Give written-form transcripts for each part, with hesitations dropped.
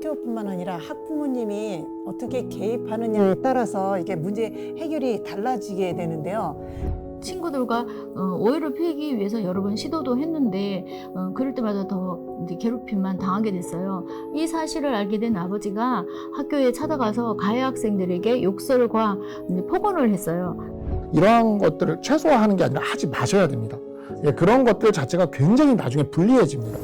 학교뿐만 아니라 학부모님이 어떻게 개입하느냐에 따라서 이게 문제 해결이 달라지게 되는데요. 친구들과 오해를 피하기 위해서 여러 번 시도도 했는데 그럴 때마다 더 이제 괴롭힘만 당하게 됐어요. 이 사실을 알게 된 아버지가 학교에 찾아가서 가해 학생들에게 욕설과 이제 폭언을 했어요. 이러한 것들을 최소화하는 게 아니라 하지 마셔야 됩니다. 예, 그런 것들 자체가 굉장히 나중에 불리해집니다.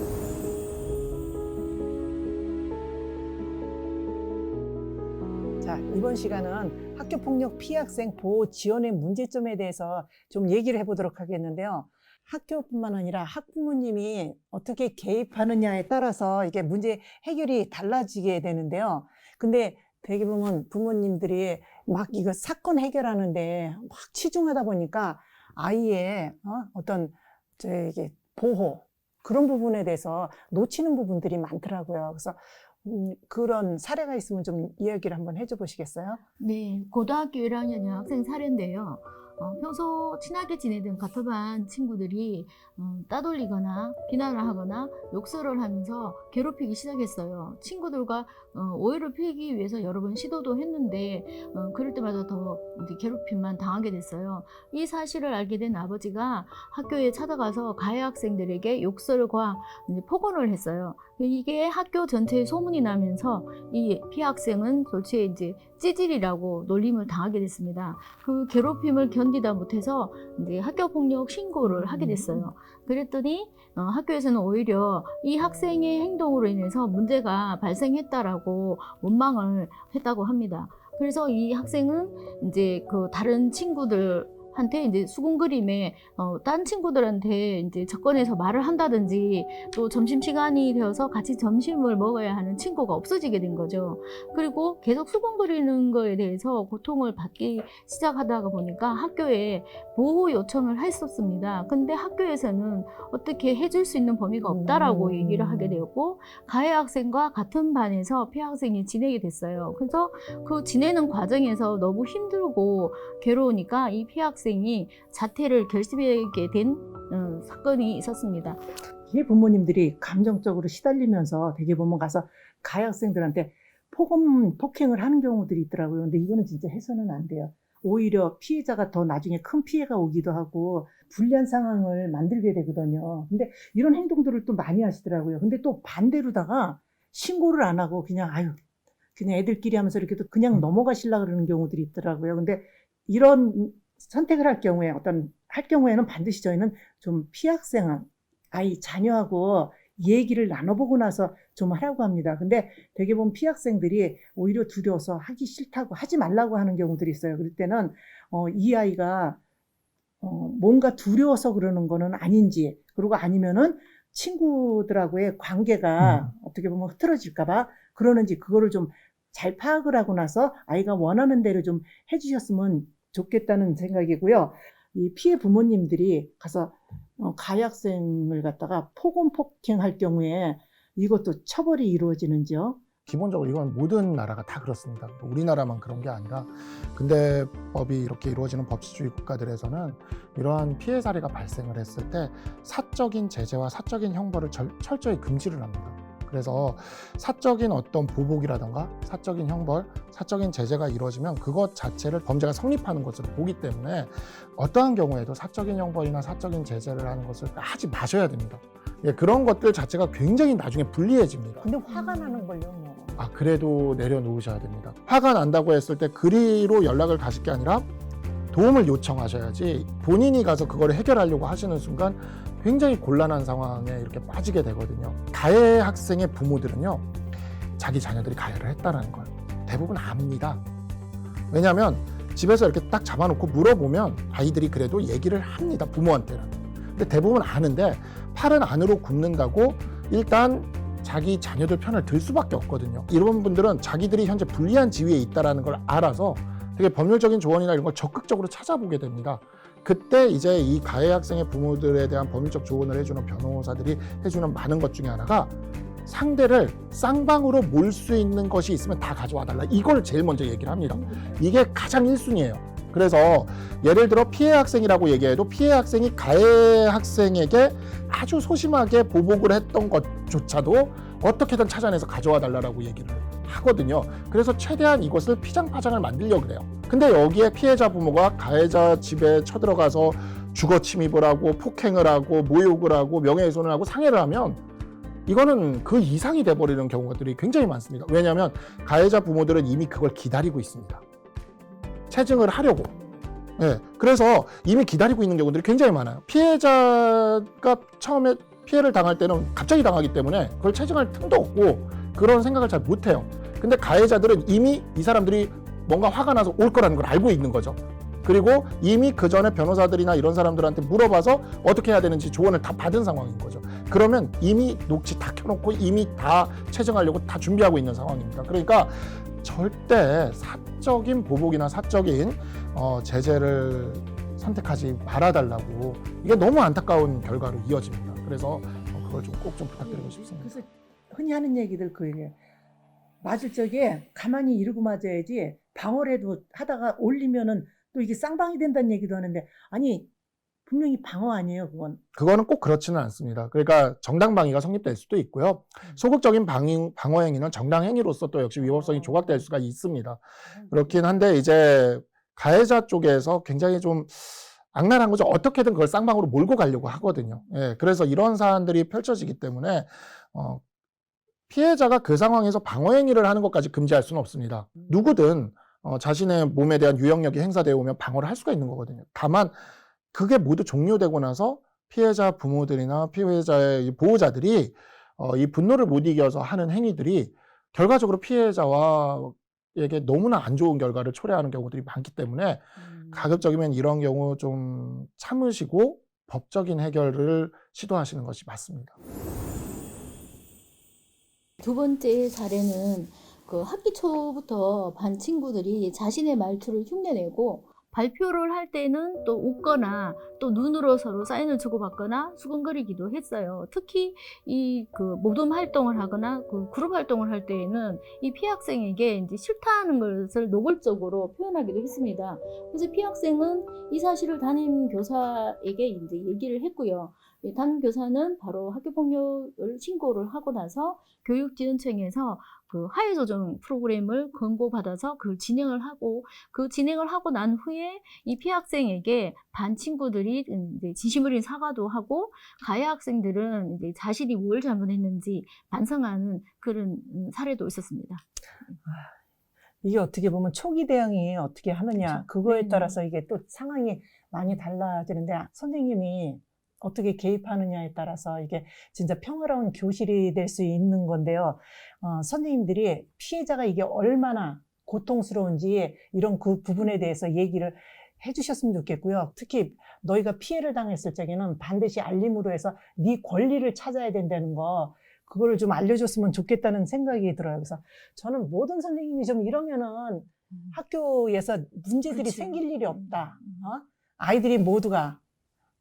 자, 이번 시간은 학교폭력 피해 학생 보호 지원의 문제점에 대해서 좀 얘기를 해보도록 하겠는데요. 학교뿐만 아니라 학부모님이 어떻게 개입하느냐에 따라서 이게 문제 해결이 달라지게 되는데요. 근데 되게 보면 부모님들이 막 이거 사건 해결하는데 막 치중하다 보니까 아이의 어떤 이게 보호 그런 부분에 대해서 놓치는 부분들이 많더라고요. 그래서 그런 사례가 있으면 좀 이야기를 한번 해줘 보시겠어요? 네, 고등학교 1학년 여학생 사례인데요. 평소 친하게 지내던 같은 반 친구들이 따돌리거나 비난을 하거나 욕설을 하면서 괴롭히기 시작했어요. 친구들과 오해를 피하기 위해서 여러 번 시도도 했는데 그럴 때마다 더 이제 괴롭힘만 당하게 됐어요. 이 사실을 알게 된 아버지가 학교에 찾아가서 가해 학생들에게 욕설과 이제 폭언을 했어요. 이게 학교 전체에 소문이 나면서 이 피해 학생은 졸지에 이제 찌질이라고 놀림을 당하게 됐습니다. 그 괴롭힘을 견디다 못해서 이제 학교폭력 신고를 하게 됐어요. 그랬더니 학교에서는 오히려 이 학생의 행동으로 인해서 문제가 발생했다라고 원망을 했다고 합니다. 그래서 이 학생은 이제 그 다른 친구들한테 이제 수군 그림에 딴 친구들한테 이제 접근해서 말을 한다든지 또 점심시간이 되어서 같이 점심을 먹어야 하는 친구가 없어지게 된 거죠. 그리고 계속 수군 그리는 거에 대해서 고통을 받기 시작하다가 보니까 학교에 보호 요청을 했었습니다. 근데 학교에서는 어떻게 해줄 수 있는 범위가 없다라고 얘기를 하게 되었고 가해 학생과 같은 반에서 피해 학생이 지내게 됐어요. 그래서 그 지내는 과정에서 너무 힘들고 괴로우니까 이 피해 학생이 자퇴를 결심하게 된 사건이 있었습니다. 이 부모님들이 감정적으로 시달리면서 되게 보면 가서 가해 학생들한테 폭행을 하는 경우들이 있더라고요. 근데 이거는 진짜 해서는 안 돼요. 오히려 피해자가 더 나중에 큰 피해가 오기도 하고 불리한 상황을 만들게 되거든요. 근데 이런 행동들을 또 많이 하시더라고요. 근데 또 반대로다가 신고를 안 하고 그냥 그냥 애들끼리 하면서 이렇게 또 그냥 넘어가시려고 그러는 경우들이 있더라고요. 근데 이런 선택을 할 경우에는 반드시 저희는 좀 피해 학생 아이 자녀하고 얘기를 나눠보고 나서 좀 하라고 합니다. 근데 되게 보면 피해 학생들이 오히려 두려워서 하기 싫다고 하지 말라고 하는 경우들이 있어요. 그럴 때는 이 아이가 뭔가 두려워서 그러는 거는 아닌지, 그리고 아니면은 친구들하고의 관계가 어떻게 보면 흐트러질까봐 그러는지 그거를 좀 잘 파악을 하고 나서 아이가 원하는 대로 좀 해주셨으면 좋겠다는 생각이고요. 이 피해 부모님들이 가서 가해 학생을 갖다가 폭행할 경우에 이것도 처벌이 이루어지는지요? 기본적으로 이건 모든 나라가 다 그렇습니다. 우리나라만 그런 게 아니라 근대법이 이렇게 이루어지는 법치주의 국가들에서는 이러한 피해 사례가 발생을 했을 때 사적인 제재와 사적인 형벌을 철저히 금지를 합니다. 그래서 사적인 어떤 보복이라던가 사적인 형벌, 사적인 제재가 이루어지면 그것 자체를 범죄가 성립하는 것으로 보기 때문에 어떠한 경우에도 사적인 형벌이나 사적인 제재를 하는 것을 하지 마셔야 됩니다. 예, 그런 것들 자체가 굉장히 나중에 불리해집니다. 근데 화가 나는 걸요, 뭐. 그래도 내려놓으셔야 됩니다. 화가 난다고 했을 때 그리로 연락을 가실 게 아니라 도움을 요청하셔야지 본인이 가서 그걸 해결하려고 하시는 순간 굉장히 곤란한 상황에 이렇게 빠지게 되거든요. 가해 학생의 부모들은요, 자기 자녀들이 가해를 했다는 걸 대부분 압니다. 왜냐하면 집에서 이렇게 딱 잡아놓고 물어보면 아이들이 그래도 얘기를 합니다, 부모한테는. 근데 대부분 아는데 팔은 안으로 굽는다고 일단 자기 자녀들 편을 들 수밖에 없거든요. 이런 분들은 자기들이 현재 불리한 지위에 있다는 걸 알아서 되게 법률적인 조언이나 이런 걸 적극적으로 찾아보게 됩니다. 그때 이제 이 가해 학생의 부모들에 대한 법률적 조언을 해주는 변호사들이 해주는 많은 것 중에 하나가 상대를 쌍방으로 몰 수 있는 것이 있으면 다 가져와 달라. 이걸 제일 먼저 얘기를 합니다. 이게 가장 1순위예요. 그래서 예를 들어 피해 학생이라고 얘기해도 피해 학생이 가해 학생에게 아주 소심하게 보복을 했던 것조차도 어떻게든 찾아내서 가져와 달라고 얘기를 하거든요. 그래서 최대한 이것을 피장파장을 만들려고 그래요. 근데 여기에 피해자 부모가 가해자 집에 쳐들어가서 주거 침입을 하고 폭행을 하고 모욕을 하고 명예훼손을 하고 상해를 하면 이거는 그 이상이 돼버리는 경우들이 굉장히 많습니다. 왜냐하면 가해자 부모들은 이미 그걸 기다리고 있습니다. 체증을 하려고. 네, 그래서 이미 기다리고 있는 경우들이 굉장히 많아요. 피해자가 처음에 피해를 당할 때는 갑자기 당하기 때문에 그걸 체증할 틈도 없고 그런 생각을 잘 못해요. 근데 가해자들은 이미 이 사람들이 뭔가 화가 나서 올 거라는 걸 알고 있는 거죠. 그리고 이미 그 전에 변호사들이나 이런 사람들한테 물어봐서 어떻게 해야 되는지 조언을 다 받은 상황인 거죠. 그러면 이미 녹취 다 켜놓고 이미 다 체증하려고 다 준비하고 있는 상황입니다. 그러니까 절대 사적인 보복이나 사적인 제재를 선택하지 말아달라고. 이게 너무 안타까운 결과로 이어집니다. 그래서 그걸 좀 꼭 좀 부탁드리고 싶습니다. 그래서 흔히 하는 얘기들 그예요. 맞을 적에 가만히 이러고 맞아야지 방어라도 하다가 올리면은 또 이게 쌍방이 된다는 얘기도 하는데 아니 분명히 방어 아니에요 그건. 그거는 꼭 그렇지는 않습니다. 그러니까 정당방위가 성립될 수도 있고요. 소극적인 방어 행위는 정당 행위로서 또 역시 위법성이 조각될 수가 있습니다. 그렇긴 한데 이제 가해자 쪽에서 굉장히 좀 악랄한 거죠. 어떻게든 그걸 쌍방으로 몰고 가려고 하거든요. 예, 그래서 이런 사안들이 펼쳐지기 때문에 피해자가 그 상황에서 방어 행위를 하는 것까지 금지할 수는 없습니다. 누구든 자신의 몸에 대한 유형력이 행사되어 오면 방어를 할 수가 있는 거거든요. 다만 그게 모두 종료되고 나서 피해자 부모들이나 피해자의 보호자들이 이 분노를 못 이겨서 하는 행위들이 결과적으로 피해자에게 너무나 안 좋은 결과를 초래하는 경우들이 많기 때문에 가급적이면 이런 경우 좀 참으시고 법적인 해결을 시도하시는 것이 맞습니다. 두 번째 사례는 그 학기 초부터 반 친구들이 자신의 말투를 흉내내고 발표를 할 때는 또 웃거나 또 눈으로 서로 사인을 주고받거나 수근거리기도 했어요. 특히 이 그 모둠 활동을 하거나 그 그룹 활동을 할 때에는 이 피해 학생에게 이제 싫다는 것을 노골적으로 표현하기도 했습니다. 그래서 피해 학생은 이 사실을 담임 교사에게 이제 얘기를 했고요. 담임 교사는 바로 학교폭력을 신고를 하고 나서 교육지원청에서 그 화해조정 프로그램을 권고받아서 그걸 진행을 하고 그 진행을 하고 난 후에 이 피해 학생에게 반 친구들이 이제 진심 어린 사과도 하고 가해 학생들은 이제 자신이 뭘 잘못했는지 반성하는 그런 사례도 있었습니다. 이게 어떻게 보면 초기 대응이 어떻게 하느냐 그거에 따라서 이게 또 상황이 많이 달라지는데 선생님이 어떻게 개입하느냐에 따라서 이게 진짜 평화로운 교실이 될 수 있는 건데요. 선생님들이 피해자가 이게 얼마나 고통스러운지 이런 그 부분에 대해서 얘기를 해주셨으면 좋겠고요. 특히 너희가 피해를 당했을 적에는 반드시 알림으로 해서 네 권리를 찾아야 된다는 거 그거를 좀 알려줬으면 좋겠다는 생각이 들어요. 그래서 저는 모든 선생님이 좀 이러면은 학교에서 문제들이 그치. 생길 일이 없다. 아이들이 모두가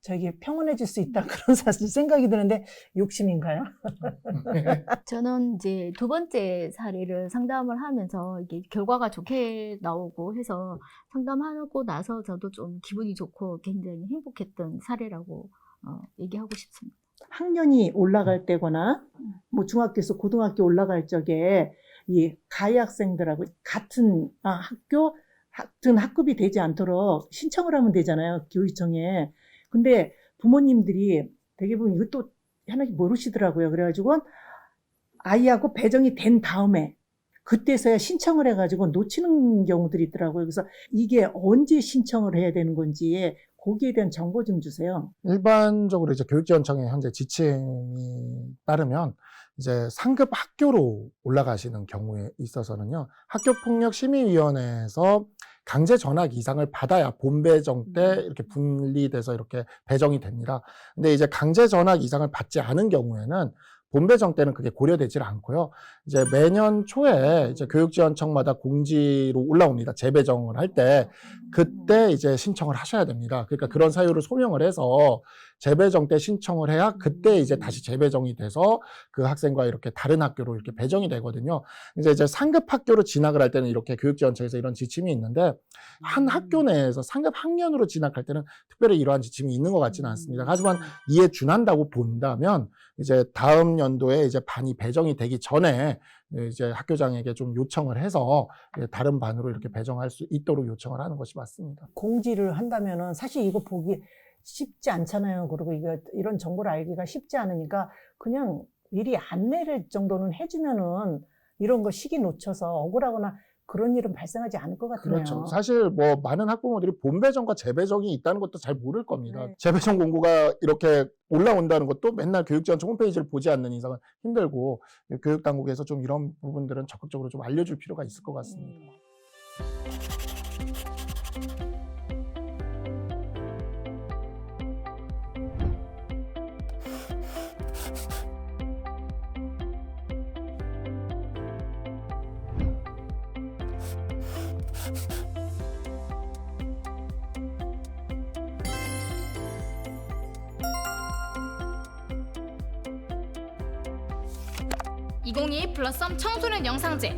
저기 평온해질 수 있다 그런 사실 생각이 드는데 욕심인가요? 저는 이제 두 번째 사례를 상담을 하면서 이게 결과가 좋게 나오고 해서 상담하고 나서 저도 좀 기분이 좋고 굉장히 행복했던 사례라고 얘기하고 싶습니다. 학년이 올라갈 때거나 뭐 중학교에서 고등학교 올라갈 적에 이 가해 학생들하고 같은 같은 학급이 되지 않도록 신청을 하면 되잖아요, 교육청에. 근데 부모님들이 되게 보면 이것도 하나씩 모르시더라고요. 그래가지고 아이하고 배정이 된 다음에 그때서야 신청을 해가지고 놓치는 경우들이 있더라고요. 그래서 이게 언제 신청을 해야 되는 건지 거기에 대한 정보 좀 주세요. 일반적으로 이제 교육지원청의 현재 지침이 따르면 이제 상급 학교로 올라가시는 경우에 있어서는요, 학교폭력심의위원회에서 강제 전학 이상을 받아야 본배정 때 이렇게 분리돼서 이렇게 배정이 됩니다. 근데 이제 강제 전학 이상을 받지 않은 경우에는 본배정 때는 그게 고려되질 않고요. 이제 매년 초에 이제 교육지원청마다 공지로 올라옵니다. 재배정을 할 때 그때 이제 신청을 하셔야 됩니다. 그러니까 그런 사유를 소명을 해서 재배정 때 신청을 해야 그때 이제 다시 재배정이 돼서 그 학생과 이렇게 다른 학교로 이렇게 배정이 되거든요. 이제 상급 학교로 진학을 할 때는 이렇게 교육지원처에서 이런 지침이 있는데 한 학교 내에서 상급 학년으로 진학할 때는 특별히 이러한 지침이 있는 것 같지는 않습니다. 하지만 이에 준한다고 본다면 이제 다음 연도에 이제 반이 배정이 되기 전에 이제 학교장에게 좀 요청을 해서 다른 반으로 이렇게 배정할 수 있도록 요청을 하는 것이 맞습니다. 공지를 한다면은 사실 이거 보기 쉽지 않잖아요. 그리고 이런 정보를 알기가 쉽지 않으니까 그냥 미리 안내를 정도는 해주면은 이런 거 시기 놓쳐서 억울하거나 그런 일은 발생하지 않을 것 같아요. 그렇죠. 사실 뭐 많은 학부모들이 본배정과 재배정이 있다는 것도 잘 모를 겁니다. 네. 재배정 공고가 이렇게 올라온다는 것도 맨날 교육지원처 홈페이지를 보지 않는 이상은 힘들고 교육당국에서 좀 이런 부분들은 적극적으로 좀 알려줄 필요가 있을 것 같습니다. (2022) 플러썸 청소년 영상제